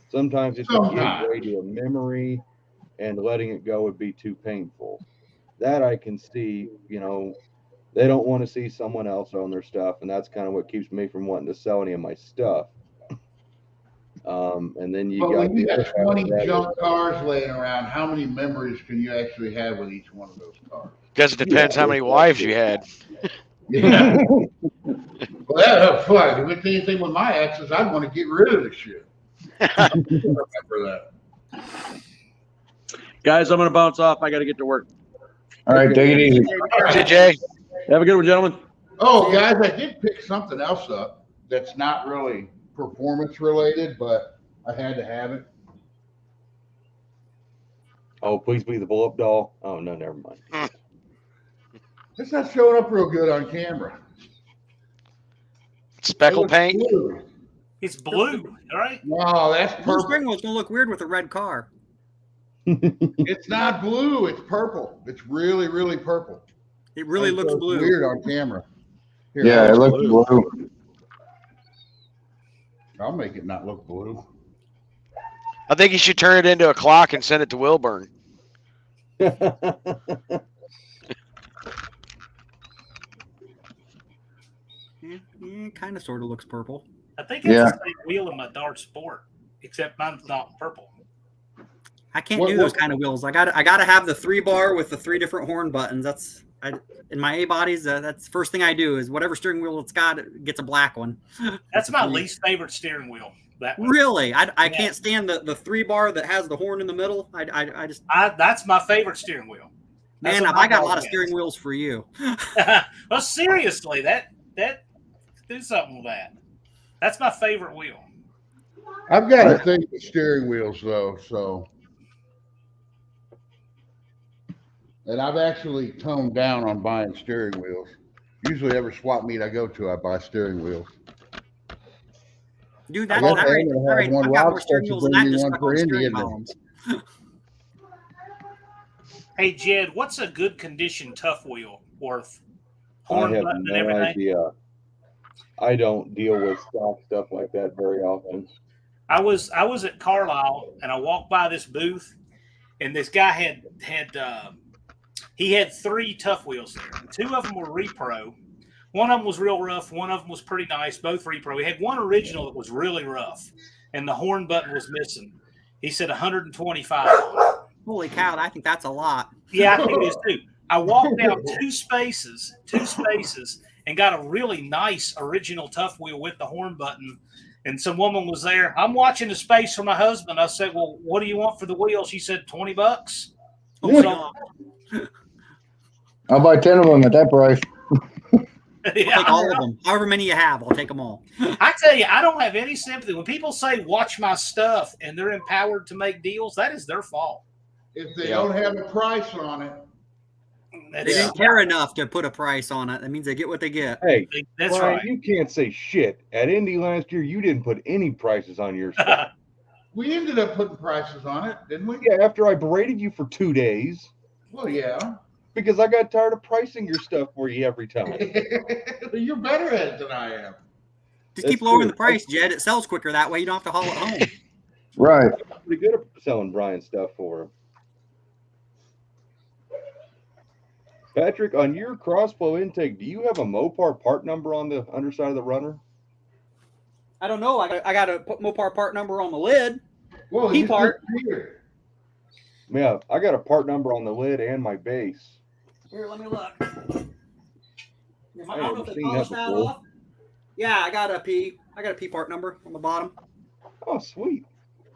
Sometimes it's a gateway to a memory, and letting it go would be too painful. That I can see, you know, they don't want to see someone else own their stuff, and that's kind of what keeps me from wanting to sell any of my stuff. And then when you got 20 junk cars laying around, how many memories can you actually have with each one of those cars? Guess it depends how many wives you had. Yeah. Well, that's fun. If it's anything with my exes, I'd want to get rid of the shit. Remember that. Guys, I'm going to bounce off. I got to get to work. All right, take it easy. See Jay. Have a good one, gentlemen. Oh, guys, I did pick something else up that's not really performance related, but I had to have it. Oh, please be the blow-up doll. Oh, no, never mind. It's not showing up real good on camera. Speckle paint? Blue. It's blue, all right? No, that's Blue purple. spring was going to look weird with a red car. It's not blue. It's purple. It's really, really purple. It really looks blue. Weird on camera. Here, Yeah, it looks blue. I'll make it not look blue. I think you should turn it into a clock and send it to Wilburn. Kind of sort of looks purple. I think it's the same wheel in my Dart Sport, except mine's not purple. I can't do those kind of wheels. I got to have the 3-bar with the 3 different horn buttons. In my A bodies. That's the first thing I do is whatever steering wheel it's got, it gets a black one. That's my least favorite steering wheel. That one. Really, I can't stand the 3-bar that has the horn in the middle. I just that's my favorite steering wheel. Man, I got a lot of steering wheels for you. Well, seriously, that do something with that. That's my favorite wheel. I've got a thing with steering wheels though, so. And I've actually toned down on buying steering wheels. Usually every swap meet I go to, I buy steering wheels. Dude, that's all right. I've got more steering wheels than that just stuck on steering columns. Hey, Jed, what's a good condition tough wheel worth? I have no idea. I don't deal with stock stuff like that very often. I was at Carlisle and I walked by this booth, and this guy had 3 tough wheels there. And 2 of them were repro. One of them was real rough. One of them was pretty nice. Both repro. He had one original that was really rough, and the horn button was missing. He said 125. Holy cow! I think that's a lot. Yeah, I think it is too. I walked down two spaces, and got a really nice original tough wheel with the horn button. And some woman was there. I'm watching the space for my husband. I said, well, what do you want for the wheel? She said, $20. Oh my God. I'll buy 10 of them at that price. Yeah, Take all of them. However many you have, I'll take them all. I tell you, I don't have any sympathy. When people say, watch my stuff, and they're empowered to make deals, that is their fault. If they don't have a price on it, They didn't care enough to put a price on it. That means they get what they get. Hey, That's Brian, right. you can't say shit. At Indy last year, you didn't put any prices on your stuff. we ended up putting prices on it, didn't we? Yeah, after I berated you for 2 days Well, yeah. because I got tired of pricing your stuff for you every time. You're better at it than I am. Just keep lowering the price, Jed. It sells quicker that way. You don't have to haul it home. Right. I'm pretty good at selling Brian stuff for him. Patrick, on your crossflow intake, do you have a Mopar part number on the underside of the runner? I don't know. I got a Mopar part number on the lid. Well, P part. Here. Yeah, I got a part number on the lid and my base. Here, let me look. I don't know haven't if they seen polished that that before. off. Yeah, I got a P part number on the bottom. Oh, sweet.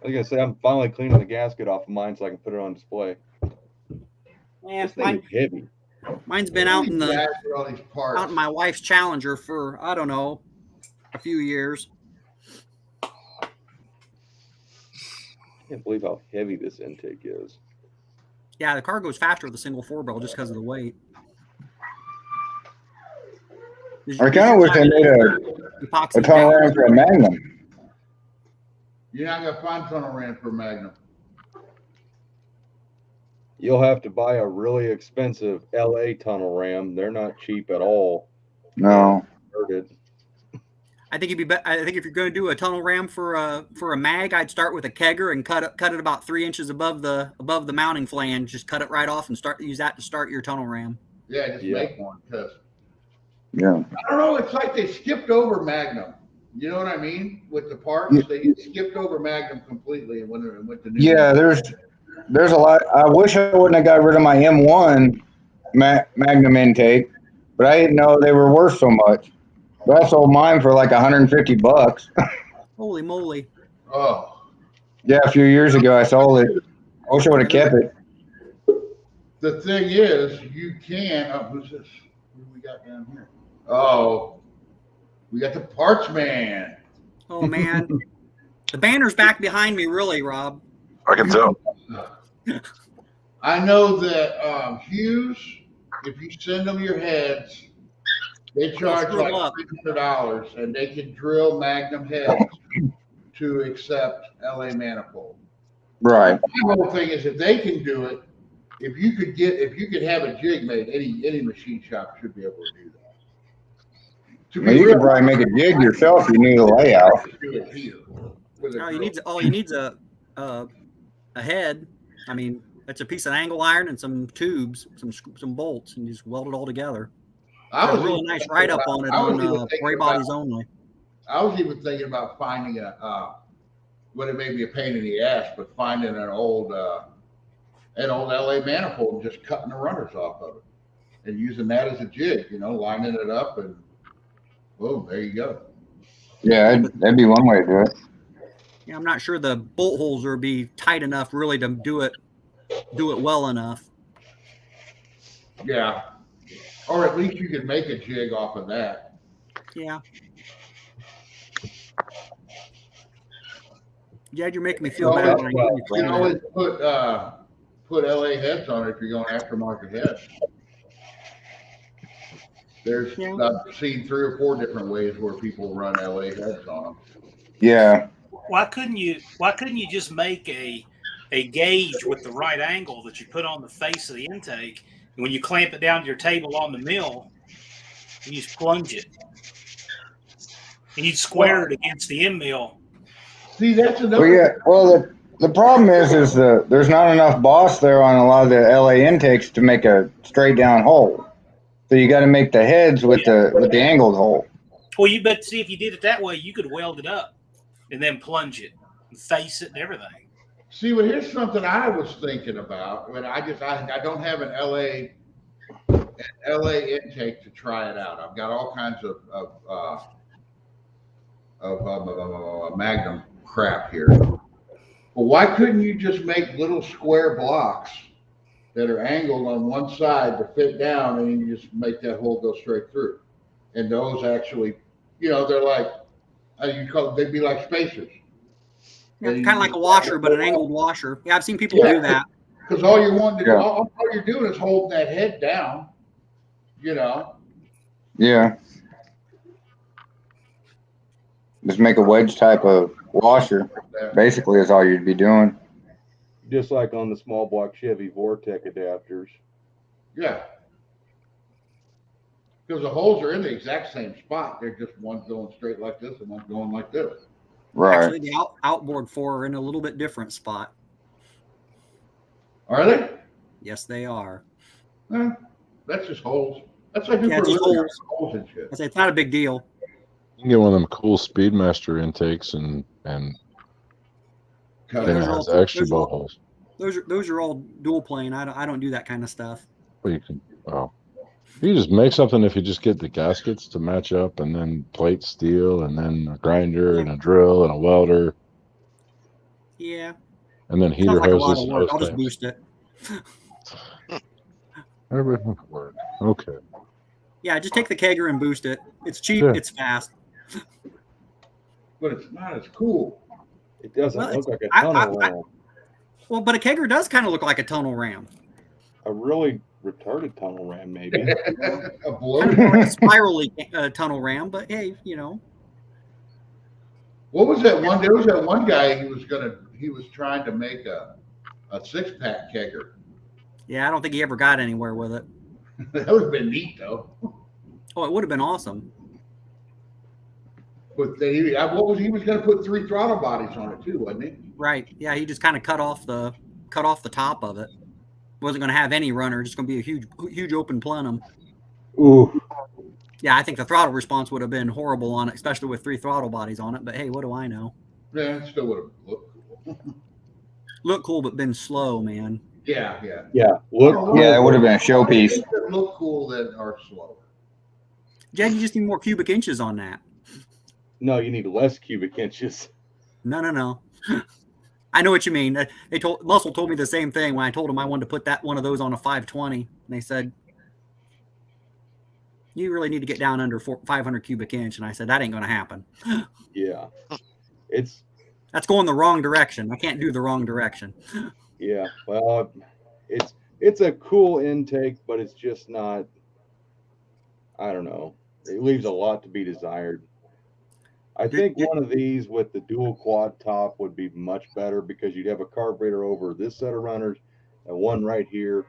I was going to say, I'm finally cleaning the gasket off of mine so I can put it on display. And This thing is heavy. mine's been out in Guys for all these parts. out in my wife's Challenger for, I don't know, a few years. I can't believe how heavy this intake is. Yeah, the car goes faster with a single 4-barrel just because of the weight. I kind of wish I made a tunnel ram for a Magnum. You're not gonna find tunnel ram for Magnum. You'll have to buy a really expensive LA tunnel ram. They're not cheap at all. No. I think I think if you're going to do a tunnel ram for a mag, I'd start with a kegger and cut it about 3 inches above the mounting flange. Just cut it right off and use that to start your tunnel ram. Yeah, just make one because Yeah. I don't know. It's like they skipped over Magnum. You know what I mean? With the parts, they skipped over Magnum completely and went to new. Yeah, there's a lot. I wish I wouldn't have got rid of my M1 Magnum intake, but I didn't know they were worth so much. But I sold mine for like $150. Holy moly! Oh, Yeah, a few years ago I sold it. I wish I would have kept it. the thing is, you can. Oh, who's this? Who do we got down here? Oh, we got the parts man. Oh man, the banner's back behind me. Really, Rob? I can tell. I know that Hughes, if you send them your heads, they charge like $300, and they can drill Magnum heads to accept LA manifold. Right. My whole thing is, if they can do it, if you could have a jig made, any machine shop should be able to do that. Well, you could probably make a jig yourself if you knew the layout. Do it here with a All drill. you need's a head. I mean, it's a piece of angle iron and some tubes, some bolts, and you just weld it all together. I was a really nice write up on it on Gray Bodies Only. I was even thinking about finding would it may be a pain in the ass, but finding an old LA manifold and just cutting the runners off of it and using that as a jig, lining it up and boom, there you go. Yeah, that'd be one way to do it. Yeah, I'm not sure the bolt holes would be tight enough really to do it well enough. Yeah. Or at least you could make a jig off of that. Yeah. Jed, you're making me feel bad. You can always put LA heads on it if you're going aftermarket heads. I've seen 3 or 4 different ways where people run LA heads on them. Yeah. Why couldn't you just make a gauge with the right angle that you put on the face of the intake, and when you clamp it down to your table on the mill, you just plunge it, and you square it against the end mill. See, that's another. Well, yeah. Well, the problem is there's not enough boss there on a lot of the LA intakes to make a straight down hole. So you got to make the heads with the angled hole. Well, but see, if you did it that way, you could weld it up and then plunge it and face it and everything. See, well, here's something I was thinking about. I don't have an LA intake to try it out. I've got all kinds of Magnum crap here. Well, why couldn't you just make little square blocks that are angled on one side to fit down, and you just make that hole go straight through? And those actually, they're like, they'd be like spacers. Yeah, kind of like a washer, but an angled washer. Yeah, I've seen people do that. Because all you want to do, all you're doing is holding that head down, Yeah. Just make a wedge type of washer. Basically, is all you'd be doing. Just like on the small block Chevy Vortec adapters. Yeah. Because the holes are in the exact same spot. They're just one's going straight like this and one's going like this. Right. Actually, the outboard four are in a little bit different spot. Are they? Yes, they are. That's just holes. That's like holes and shit. I say it's not a big deal. You can get one of them cool Speedmaster intakes and it has extra bow holes. Those are all dual plane. I don't do that kind of stuff. Well, you just make something if you just get the gaskets to match up, and then plate steel, and then a grinder and a drill and a welder. Yeah. And then heater hoses. I'll just boost it. Everything will work. Okay. Yeah, just take the kegger and boost it. It's cheap. Yeah. It's fast. But it's not as cool. It doesn't look like a tunnel ram. Well, but a kegger does kind of look like a tunnel ram. A really retarded tunnel ram, maybe. A spirally tunnel ram, but hey, What was that one? There was that one guy he was trying to make a 6-pack kegger. Yeah, I don't think he ever got anywhere with it. That would have been neat, though. Oh, it would have been awesome. But he was going to put 3 throttle bodies on it too, wasn't he? Right. Yeah, he just kind of cut off the top of it. Wasn't going to have any runner. Just going to be a huge open plenum. Ooh. Yeah, I think the throttle response would have been horrible on it, especially with 3 throttle bodies on it. But hey, what do I know? Yeah, it still would have looked cool. Look cool, but been slow, man. Yeah. It would have been a showpiece. Look cool that are slower. Jed, you just need more cubic inches on that. No, you need less cubic inches. No. I know what you mean. Muscle told me the same thing when I told him I wanted to put one of those on a 520. And they said, you really need to get down under 500 cubic inch. And I said, that ain't going to happen. Yeah. That's going the wrong direction. I can't do the wrong direction. Yeah. Well, it's a cool intake, but it's just not, I don't know. It leaves a lot to be desired. I think one of these with the dual quad top would be much better, because you'd have a carburetor over this set of runners and one right here,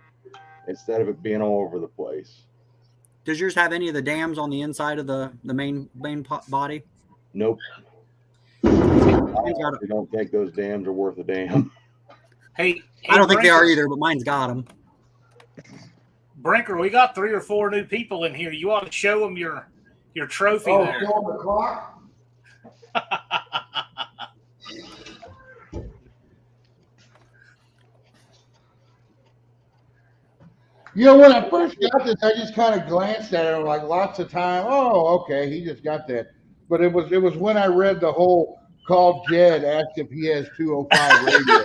instead of it being all over the place. Does yours have any of the dams on the inside of the main body? Nope. I don't think those dams are worth a damn. Hey, I don't think they are either, but mine's got them. Brinker, we got 3 or 4 new people in here. You ought to show them your trophy there. Show them the clock? When I first got this, I just kind of glanced at it like lots of time. Oh, okay, he just got that. But it was when I read the whole called Jed, asked if he has 205 radio.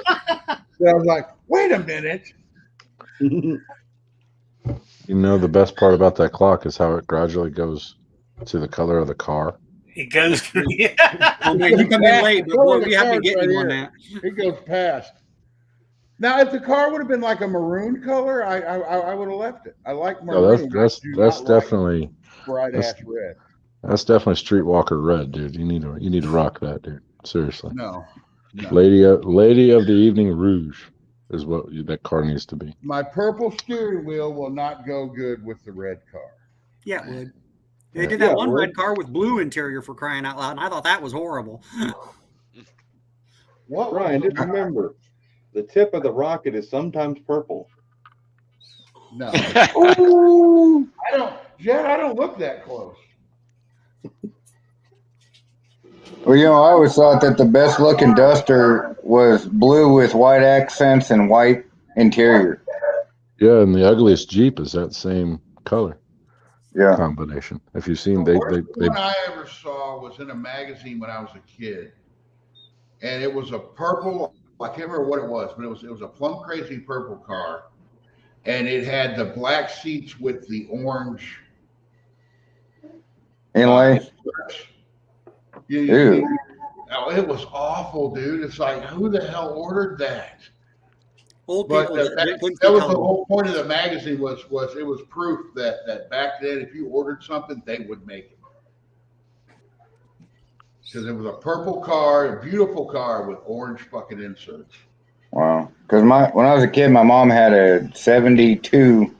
So I was like, wait a minute. The best part about that clock is how it gradually goes to the color of the car. It goes through. Oh, man, you come in late, but we have to get you on that. It goes past. Now, if the car would have been like a maroon color, I would have left it. I like maroon. No, that's definitely bright ass red. That's definitely Streetwalker red, dude. You need to rock that, dude. Seriously. No. Lady of the Evening Rouge is what that car needs to be. My purple steering wheel will not go good with the red car. Yeah, it would. They did that one red car with blue interior, for crying out loud, and I thought that was horrible. What, Ryan? Just remember, the tip of the rocket is sometimes purple. No. I don't look that close. Well, I always thought that the best looking Duster was blue with white accents and white interior. Yeah, and the ugliest Jeep is that same color. Yeah. combination. If you've seen, The they worst one I ever saw was in a magazine when I was a kid, and it was a purple. I can't remember what it was, but it was a plum crazy purple car, and it had the black seats with the orange Inlay. Dude. Oh, it was awful, dude. It's like, who the hell ordered that? Old But people. that was the whole point of the magazine was it was proof that back then, if you ordered something, they would make it. Because it was a purple car, a beautiful car with orange fucking inserts. Wow. Because when I was a kid, my mom had a 72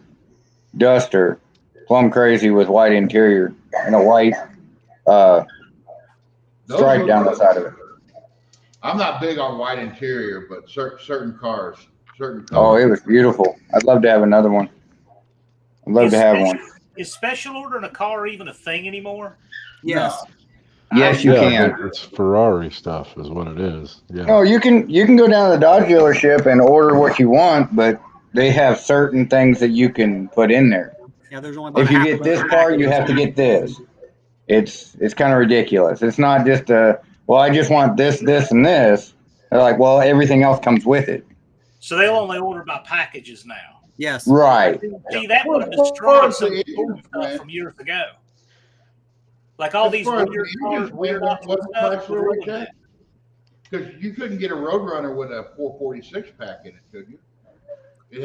Duster, plum crazy with white interior and a white stripe down the side of it. I'm not big on white interior, but certain cars, certain colors. Oh, it was beautiful. I'd love to have another one. I'd love to have one. Is special ordering a car even a thing anymore? Yes. No. Yes, you can. It's Ferrari stuff, is what it is. Yeah. No, you can go down to the Dodge dealership and order what you want, but they have certain things that you can put in there. Yeah, there's only. If you get this car, you have to get this. It's kind of ridiculous. It's not just I just want this, this, and this. They're like, well, everything else comes with it. So they'll only order by packages now. Yes. Right. See, that would have destroyed some of the old stuff from years ago. Like all these weird cars, because you couldn't get a Roadrunner with a 446 pack in it, could you?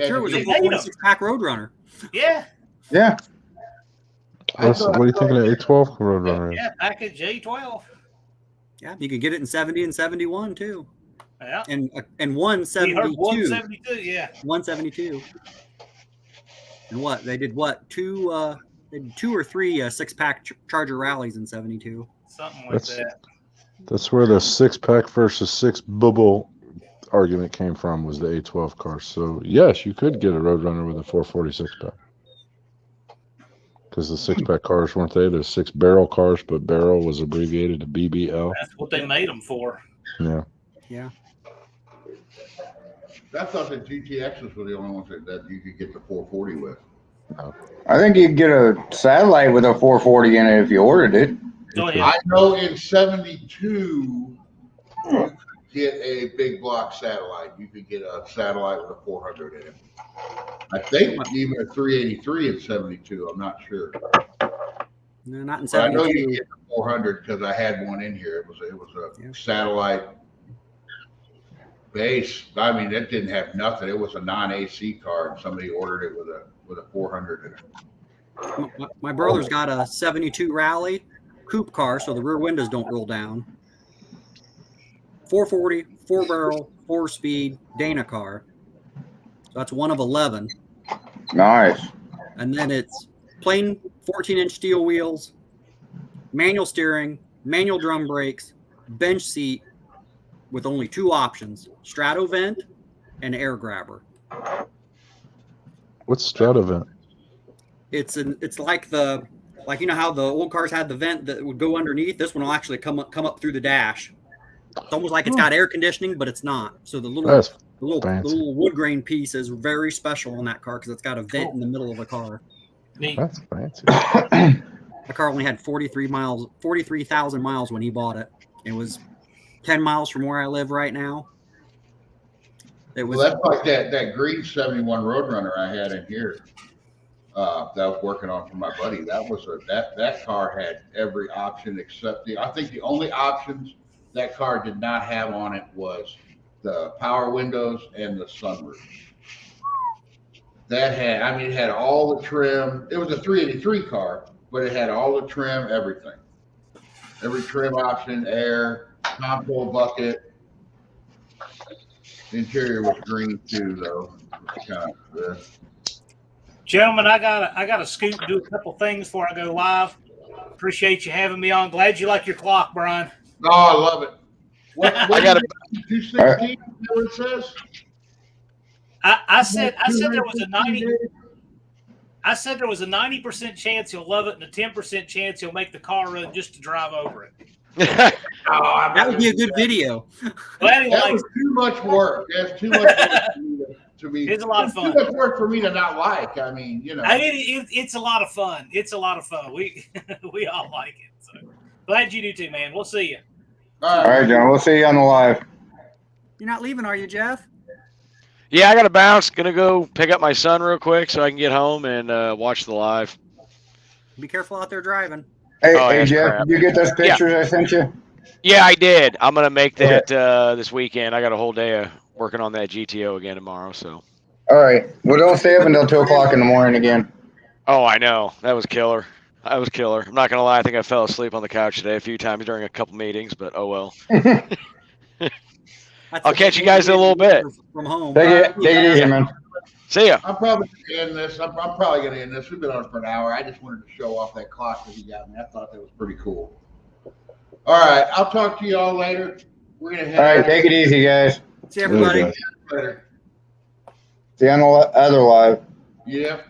Sure, it was a 446 pack Roadrunner. Yeah. Yeah. What do you think of the A12 Roadrunner? Yeah, package A12. Yeah, you could get it in 70 and 71 too. Yeah. And 172. 172, yeah. 172. And what they did? What two or three 6-pack Charger rallies in 72? Something like that. That's where the 6-pack versus 6 bubble argument came from. Was the A12 car? So yes, you could get a Roadrunner with a 446 pack. Because the 6-pack cars weren't they? They're 6-barrel cars, but barrel was abbreviated to BBL. That's what they made them for. Yeah. Yeah. I thought the GTXs were the only ones that you could get the 440 with. No. I think you could get a satellite with a 440 in it if you ordered it. Oh, yeah. I know in 72 you could get a big block satellite. You could get a satellite with a 400 in it. I think even a 383 in 72. I'm not sure. No, not in But I 72. know you can get the 400 because I had one in here. It was a satellite base. I mean, it didn't have nothing. It was a non-AC car, and somebody ordered it with a 400 in it. My brother's got a 72 Rally coupe car, so the rear windows don't roll down. 440, 4-barrel, 4-speed Dana car. So that's one of 11. Nice. And then it's plain 14-inch steel wheels, manual steering, manual drum brakes, bench seat with only 2 options, strato vent and air grabber. What's strato vent? It's like you know how the old cars had the vent that would go underneath. This one will actually come up through the dash. It's almost like it's got air conditioning, but it's not. So the little wood grain piece is very special on that car because it's got a vent in the middle of the car. Neat. That's fancy. The car only had 43,000 miles when he bought it. It was 10 miles from where I live right now. Well, that's like that green 71 Roadrunner I had in here. That I was working on for my buddy. That car had every option except I think the only options that car did not have on it was the power windows and the sunroof. It had all the trim. It was a 383 car, but it had all the trim, everything. Every trim option, air, console bucket. The interior was green too, though. Gentlemen, I got to scoot and do a couple things before I go live. Appreciate you having me on. Glad you like your clock, Brian. Oh, I love it. What I got 216, what it says? I said there was a 90. I said there was a 90% chance you'll love it and a 10% chance you'll make the car run just to drive over it. That would be a good video. Well, anyway, That was too much work. That's too much work to me. It's a lot of fun. Too much work for me to not like. I mean, you know. It's a lot of fun. It's a lot of fun. We all like it. So glad you do too, man. We'll see you. All right, John. We'll see you on the live. You're not leaving, are you, Jeff? Yeah, I got to bounce. Gonna go pick up my son real quick so I can get home and watch the live. Be careful out there driving. Hey, Oh, hey that's Jeff, crap. did you get those pictures I sent you? Yeah, I did. I'm gonna make that this weekend. I got a whole day of working on that GTO again tomorrow. So. All right. Well, don't stay up until 2 o'clock in the morning again. Oh, I know. That was killer. I'm not gonna lie. I think I fell asleep on the couch today a few times during a couple meetings, but oh well. I'll catch you guys in a little bit. From home. Take it easy, man. See ya. I'm probably gonna end this. I'm probably gonna end this. We've been on for an hour. I just wanted to show off that clock that he got me. I thought that was pretty cool. All right, I'll talk to you all later. We're gonna head. All right, take it easy, guys. See everybody. Later. See you on the other live. Yeah.